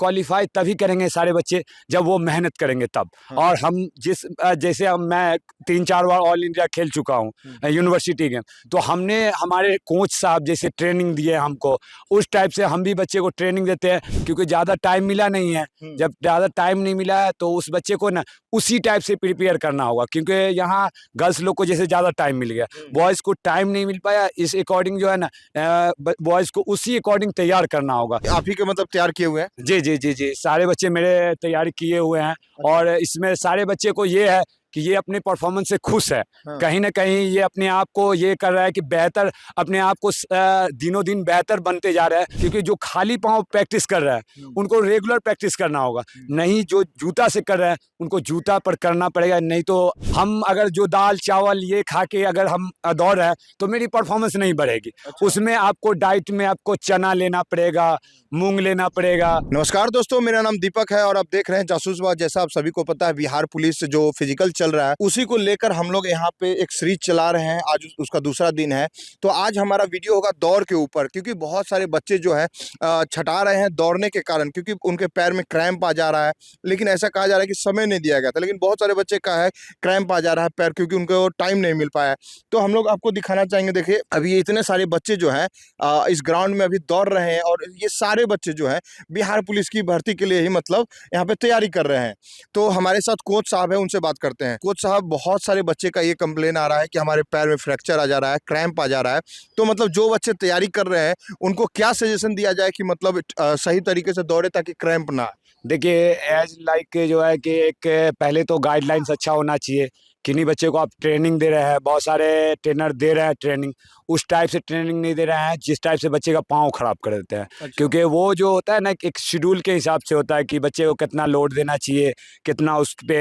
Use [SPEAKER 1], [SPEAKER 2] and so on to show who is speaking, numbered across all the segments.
[SPEAKER 1] Qualify तभी करेंगे सारे बच्चे जब वो मेहनत करेंगे तब। और हम जैसे मैं 3-4 बार ऑल इंडिया खेल चुका हूँ यूनिवर्सिटी गेम, तो हमने हमारे कोच साहब जैसे ट्रेनिंग दिए हमको, उस टाइप से हम भी बच्चे को ट्रेनिंग देते हैं। क्योंकि ज़्यादा टाइम मिला नहीं है, जब ज़्यादा टाइम नहीं मिला है तो उस बच्चे को ना उसी टाइप से प्रिपेयर करना होगा। क्योंकि यहाँ गर्ल्स लोग को जैसे ज़्यादा टाइम मिल गया, बॉयज़ को टाइम नहीं मिल पाया, इस अकॉर्डिंग जो है ना बॉयज़ को उसी अकॉर्डिंग तैयार करना होगा।
[SPEAKER 2] आप ही के मतलब तैयार किए हुए हैं?
[SPEAKER 1] जी, सारे बच्चे मेरे तैयारी किए हुए हैं। और इसमें सारे बच्चे को ये है कि ये अपने परफॉर्मेंस से खुश है। कहीं न कहीं ये अपने आप को ये कर रहा है कि बेहतर अपने आप को दिनों दिन बेहतर बनते जा रहा है। क्योंकि जो खाली पाँव प्रैक्टिस कर रहा है उनको रेगुलर प्रैक्टिस करना होगा, नहीं जो जूता से कर रहा है उनको जूता पर करना पड़ेगा। नहीं तो हम अगर जो दाल चावल ये खा के अगर हम दौड़ रहे हैं तो मेरी परफॉर्मेंस नहीं बढ़ेगी। उसमें आपको डाइट में आपको चना लेना पड़ेगा, मूंग लेना पड़ेगा।
[SPEAKER 2] नमस्कार दोस्तों, मेरा नाम दीपक है और आप देख रहे हैं जासूसबाज। जैसा आप सभी को पता है, बिहार पुलिस जो फिजिकल चल रहा है उसी को लेकर हम लोग यहाँ पे एक सीरीज चला रहे हैं। आज उसका दूसरा दिन है, तो आज हमारा वीडियो होगा दौड़ के ऊपर। क्योंकि बहुत सारे बच्चे जो है छटा रहे हैं दौड़ने के कारण, क्योंकि उनके पैर में क्रैम्प आ जा रहा है। लेकिन ऐसा कहा जा रहा है कि समय नहीं दिया गया था, लेकिन बहुत सारे बच्चे का है क्रैम्प आ जा रहा है पैर, क्योंकि उनको टाइम नहीं मिल पाया। तो हम लोग आपको दिखाना चाहेंगे। देखिए, अभी ये इतने सारे बच्चे जो है इस ग्राउंड में अभी दौड़ रहे हैं, और ये सारे बच्चे जो है बिहार पुलिस की भर्ती के लिए ही मतलब यहाँ पे तैयारी कर रहे हैं। तो हमारे साथ कोच साहब है, उनसे बात करते हैं। कोच साहब, बहुत सारे बच्चे का ये कंप्लेन आ रहा है कि हमारे पैर में फ्रैक्चर आ जा रहा है, क्रैम्प आ जा रहा है। तो मतलब जो बच्चे तैयारी कर रहे हैं उनको क्या सजेशन दिया जाए कि मतलब सही तरीके से दौड़े ताकि क्रैम्प ना आए?
[SPEAKER 1] देखिए, एज लाइक जो है कि एक पहले तो गाइडलाइंस अच्छा होना चाहिए। किन्हीं बच्चे को आप ट्रेनिंग दे रहे हैं, बहुत सारे ट्रेनर दे रहे हैं ट्रेनिंग, उस टाइप से ट्रेनिंग नहीं दे रहे हैं जिस टाइप से बच्चे का पाँव खराब कर देते हैं। क्योंकि वो जो होता है ना, एक शेड्यूल के हिसाब से होता है कि बच्चे को कितना लोड देना चाहिए, कितना उस पे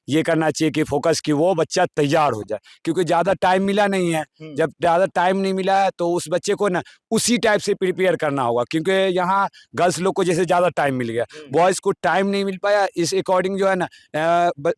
[SPEAKER 1] ये करना चाहिए कि फोकस कि वो बच्चा तैयार हो जाए। क्योंकि ज़्यादा टाइम मिला नहीं है, जब ज़्यादा टाइम नहीं मिला है तो उस बच्चे को ना उसी टाइप से प्रिपेयर करना होगा। क्योंकि यहाँ गर्ल्स लोग को जैसे ज़्यादा टाइम मिल गया, बॉयज़ को टाइम नहीं मिल पाया, इस अकॉर्डिंग जो है ना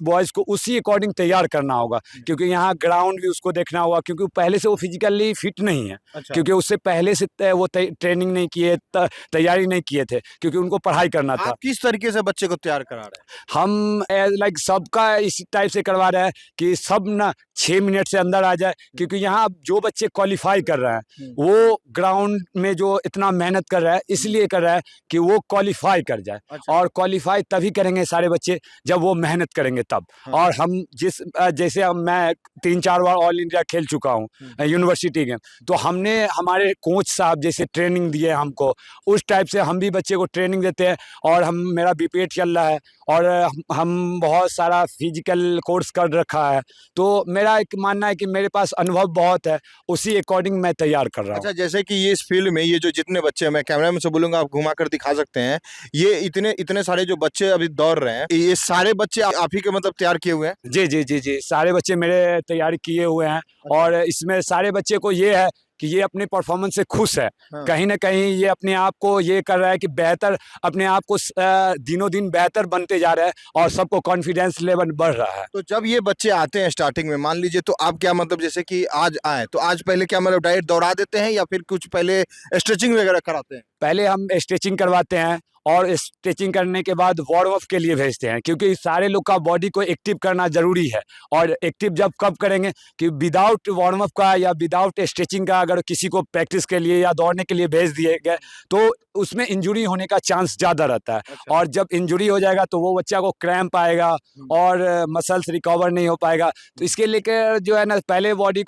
[SPEAKER 1] बॉयज़ को उसी अकॉर्डिंग तैयार करना होगा। क्योंकि यहाँ ग्राउंड भी उसको देखना होगा, क्योंकि पहले से वो फिजिकली फिट नहीं है। क्योंकि उससे पहले से वो ट्रेनिंग नहीं किए, तैयारी नहीं किए थे, क्योंकि उनको पढ़ाई करना था।
[SPEAKER 2] आप किस तरीके से बच्चे को तैयार करा रहे हैं?
[SPEAKER 1] हम लाइक सबका इस टाइप से करवा रहे हैं कि सब ना 6 मिनट से अंदर आ जाए। क्योंकि यहाँ जो बच्चे क्वालिफाई कर रहे हैं वो ग्राउंड में जो इतना मेहनत कर रहा है इसलिए कर रहा है कि वो क्वालिफाई कर जाए। और क्वालिफाई तभी करेंगे सारे बच्चे जब वो मेहनत करेंगे तब। और हम जैसे मैं 3-4 बार ऑल इंडिया खेल चुका हूँ यूनिवर्सिटी गेम, तो हमने हमारे कोच साहब जैसे ट्रेनिंग दिए हमको, उस टाइप से हम भी बच्चे को ट्रेनिंग देते हैं। और मेरा बीपीएड चल रहा है और हम बहुत सारा फिजिकल कोर्स कर रखा है, तो मेरा एक मानना है कि मेरे पास अनुभव बहुत है, उसी अकॉर्डिंग मैं तैयार कर रहा हूँ।
[SPEAKER 2] अच्छा, जैसे कि ये इस फील्ड में ये जो जितने बच्चे हैं, मैं कैमरा में से बोलूंगा, आप घुमा कर दिखा सकते हैं। ये इतने इतने सारे जो बच्चे अभी दौड़ रहे हैं, ये सारे बच्चे आप ही के मतलब तैयार किए हुए हैं?
[SPEAKER 1] जी, सारे बच्चे मेरे तैयारी किए हुए हैं। और इसमें सारे बच्चे को ये है कि ये अपने परफॉर्मेंस से खुश है। कहीं न कहीं ये अपने आप को ये कर रहा है कि बेहतर अपने आप को दिनों दिन बेहतर बनते जा रहा है, और सबको कॉन्फिडेंस लेवल बढ़ रहा है।
[SPEAKER 2] तो जब ये बच्चे आते हैं स्टार्टिंग में, मान लीजिए, तो आप क्या मतलब, जैसे कि आज आए तो आज पहले क्या मतलब डायरेक्ट दौड़ा देते हैं या फिर कुछ पहले स्ट्रेचिंग वगैरह कराते हैं?
[SPEAKER 1] पहले हम स्ट्रेचिंग करवाते हैं और स्ट्रेचिंग करने के बाद वार्म अप के लिए भेजते हैं। क्योंकि सारे लोग का बॉडी को एक्टिव करना ज़रूरी है। और एक्टिव जब कब करेंगे कि विदाउट वार्म अप का या विदाउट स्ट्रेचिंग का अगर किसी को प्रैक्टिस के लिए या दौड़ने के लिए भेज दिए गए तो उसमें इंजरी होने का चांस ज़्यादा रहता है। और जब इंजरी हो जाएगा तो वो बच्चा को क्रैम्प आएगा और मसल्स रिकवर नहीं हो पाएगा। तो इसके लेकर जो है ना, पहले बॉडी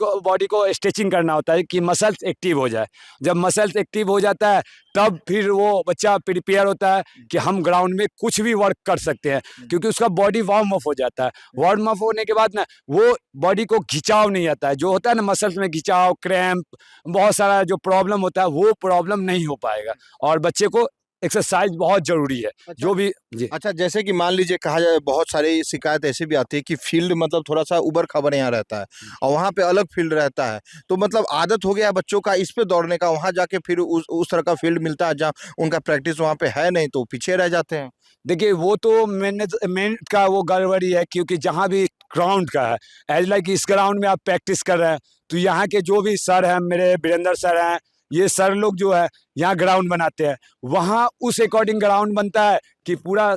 [SPEAKER 1] को स्ट्रेचिंग करना होता है कि मसल्स एक्टिव हो जाए। जब मसल्स एक्टिव हो जाता है तब फिर वो बच्चा प्रिपेयर होता है कि हम ग्राउंड में कुछ भी वर्क कर सकते हैं। क्योंकि उसका बॉडी वार्म अप हो जाता है। वार्म अप होने के बाद ना वो बॉडी को खिंचाव नहीं आता है, जो होता है ना मसल्स में खिंचाव, क्रैम्प, बहुत सारा जो प्रॉब्लम होता है वो प्रॉब्लम नहीं हो पाएगा। और बच्चे को एक्सरसाइज बहुत ज़रूरी है। जो भी जी।
[SPEAKER 2] अच्छा, जैसे कि मान लीजिए, कहा जाए बहुत सारी शिकायत ऐसी भी आती है कि फील्ड मतलब थोड़ा सा उबड़ खबर यहाँ रहता है और वहाँ पे अलग फील्ड रहता है। तो मतलब आदत हो गया है बच्चों का इस पे दौड़ने का, वहाँ जाके फिर उस तरह का फील्ड मिलता है जहाँ उनका प्रैक्टिस वहाँ पे है नहीं, तो पीछे रह जाते हैं।
[SPEAKER 1] देखिए, वो तो मैनेजमेंट का वो गड़बड़ी है। क्योंकि जहाँ भी ग्राउंड का है, एज लाइक इस ग्राउंड में आप प्रैक्टिस कर रहे हैं तो यहाँ के जो भी सर हैं, मेरे वीरेंद्र सर हैं ये सर लोग जो है यहाँ ग्राउंड बनाते हैं, वहाँ उस अकॉर्डिंग ग्राउंड बनता है कि पूरा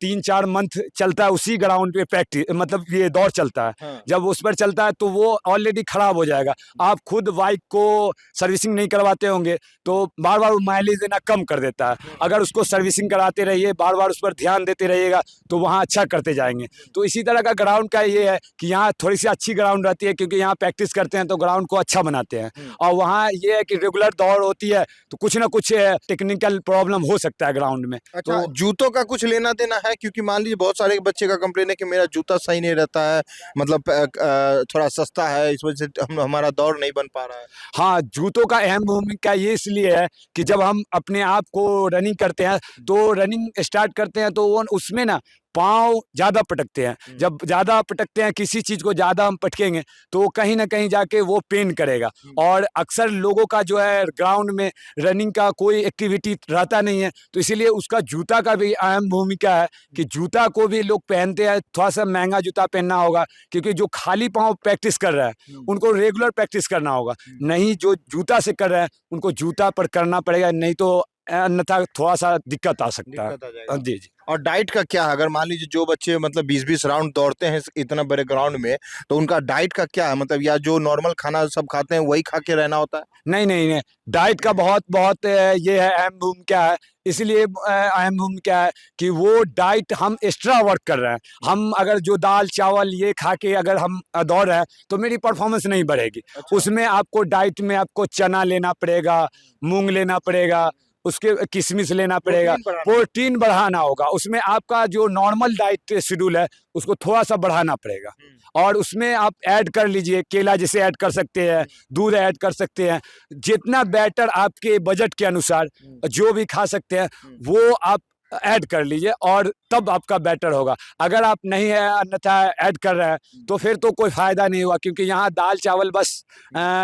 [SPEAKER 1] 3-4 मंथ चलता है उसी ग्राउंड पे प्रैक्टिस, मतलब ये दौड़ चलता है।
[SPEAKER 2] हाँ।
[SPEAKER 1] जब उस पर चलता है तो वो ऑलरेडी खराब हो जाएगा। आप खुद बाइक को सर्विसिंग नहीं करवाते होंगे तो बार बार वो माइलेज देना कम कर देता है। अगर उसको सर्विसिंग कराते रहिए, बार बार उस पर ध्यान देते रहिएगा तो वहाँ अच्छा करते जाएंगे। तो इसी तरह का ग्राउंड का ये है कि यहाँ थोड़ी सी अच्छी ग्राउंड रहती है, क्योंकि यहाँ प्रैक्टिस करते हैं तो ग्राउंड को अच्छा बनाते हैं। और वहाँ ये है कि रेगुलर दौड़ होती है तो कुछ ना कुछ टेक्निकल प्रॉब्लम हो सकता है ग्राउंड में।
[SPEAKER 2] अच्छा,
[SPEAKER 1] तो
[SPEAKER 2] जूतों का कुछ लेना देना है? क्योंकि मान लीजिए बहुत सारे बच्चे का कंप्लेन है कि मेरा जूता सही नहीं रहता है, मतलब थोड़ा सस्ता है, इस वजह से हमारा दौड़ नहीं बन पा रहा है।
[SPEAKER 1] हाँ, जूतों का अहम भूमिका ये इसलिए है कि जब हम अपने आप को रनिंग करते हैं तो रनिंग स्टार्ट करते हैं तो वो उसमें ना पाँव ज़्यादा पटकते हैं। जब ज़्यादा पटकते हैं, किसी चीज़ को ज़्यादा हम पटकेंगे तो कहीं ना कहीं जाके वो पेन करेगा। और अक्सर लोगों का जो है ग्राउंड में रनिंग का कोई एक्टिविटी रहता नहीं है, तो इसीलिए उसका जूता का भी अहम भूमिका है कि जूता को भी लोग पहनते हैं। थोड़ा सा महंगा जूता पहनना होगा, क्योंकि जो खाली पाँव प्रैक्टिस कर रहा है उनको रेगुलर प्रैक्टिस करना होगा। नहीं, जो जूता से कर रहे हैं उनको जूता पर करना पड़ेगा, नहीं तो अन्यथा थोड़ा सा दिक्कत आ सकता है।
[SPEAKER 2] दिक्कत आ जाएगा।
[SPEAKER 1] जी जी।
[SPEAKER 2] और डाइट का क्या है? अगर मान लीजिए जो बच्चे मतलब 20-20 राउंड दौड़ते हैं इतना बड़े ग्राउंड में, तो उनका डाइट का क्या है? मतलब या जो नॉर्मल खाना सब खाते हैं वही खा के रहना होता है?
[SPEAKER 1] नहीं नहीं नहीं, डाइट का बहुत बहुत ये है अहम भूमिका है। इसलिए अहम भूमिका है कि वो डाइट हम एक्स्ट्रा वर्क कर रहे हैं। हम अगर जो दाल चावल ये खा के अगर हम दौड़ रहे हैं तो मेरी परफॉर्मेंस नहीं बढ़ेगी।
[SPEAKER 2] अच्छा।
[SPEAKER 1] उसमें आपको डाइट में आपको चना लेना पड़ेगा, मूंग लेना पड़ेगा, उसके किशमिश लेना पड़ेगा,
[SPEAKER 2] प्रोटीन बढ़ाना।
[SPEAKER 1] प्रोटीन बढ़ाना होगा। उसमें आपका जो नॉर्मल डाइट शेड्यूल है उसको थोड़ा सा बढ़ाना पड़ेगा। और उसमें आप ऐड कर लीजिए, केला जैसे ऐड कर सकते हैं, दूध ऐड कर सकते हैं। जितना बेटर आपके बजट के अनुसार जो भी खा सकते हैं वो आप ऐड कर लीजिए और तब आपका बेटर होगा। अगर आप नहीं है अन्यथा ऐड कर रहे हैं तो फिर तो कोई फायदा नहीं हुआ, क्योंकि यहाँ दाल चावल बस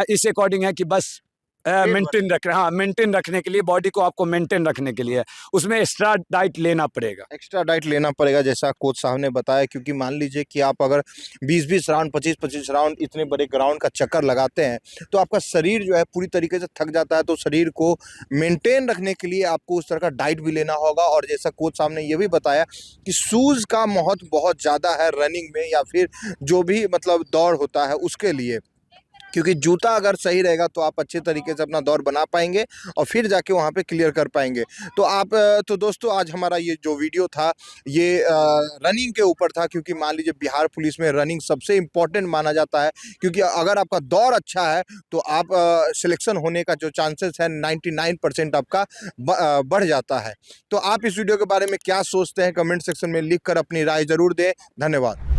[SPEAKER 1] इस अकॉर्डिंग है कि बस मेंटेन रख रहे, हाँ मेंटेन रखने के लिए, बॉडी को आपको मेंटेन रखने के लिए उसमें एक्स्ट्रा डाइट लेना पड़ेगा।
[SPEAKER 2] एक्स्ट्रा डाइट लेना पड़ेगा जैसा कोच साहब ने बताया, क्योंकि मान लीजिए कि आप अगर 20-20 राउंड 25-25 राउंड इतने बड़े ग्राउंड का चक्कर लगाते हैं तो आपका शरीर जो है पूरी तरीके से थक जाता है। तो शरीर को मेंटेन रखने के लिए आपको उस तरह का डाइट भी लेना होगा। और जैसा कोच साहब ने ये भी बताया कि शूज़ का महत्व बहुत ज़्यादा है रनिंग में या फिर जो भी मतलब दौड़ होता है उसके लिए, क्योंकि जूता अगर सही रहेगा तो आप अच्छे तरीके से अपना दौड़ बना पाएंगे और फिर जाके वहाँ पे क्लियर कर पाएंगे। तो आप तो दोस्तों आज हमारा ये जो वीडियो था ये रनिंग के ऊपर था, क्योंकि मान लीजिए बिहार पुलिस में रनिंग सबसे इम्पोर्टेंट माना जाता है, क्योंकि अगर आपका दौड़ अच्छा है तो आप सिलेक्शन होने का जो चांसेस है 99% आपका बढ़ जाता है। तो आप इस वीडियो के बारे में क्या सोचते हैं कमेंट सेक्शन में लिख कर अपनी राय ज़रूर दें। धन्यवाद।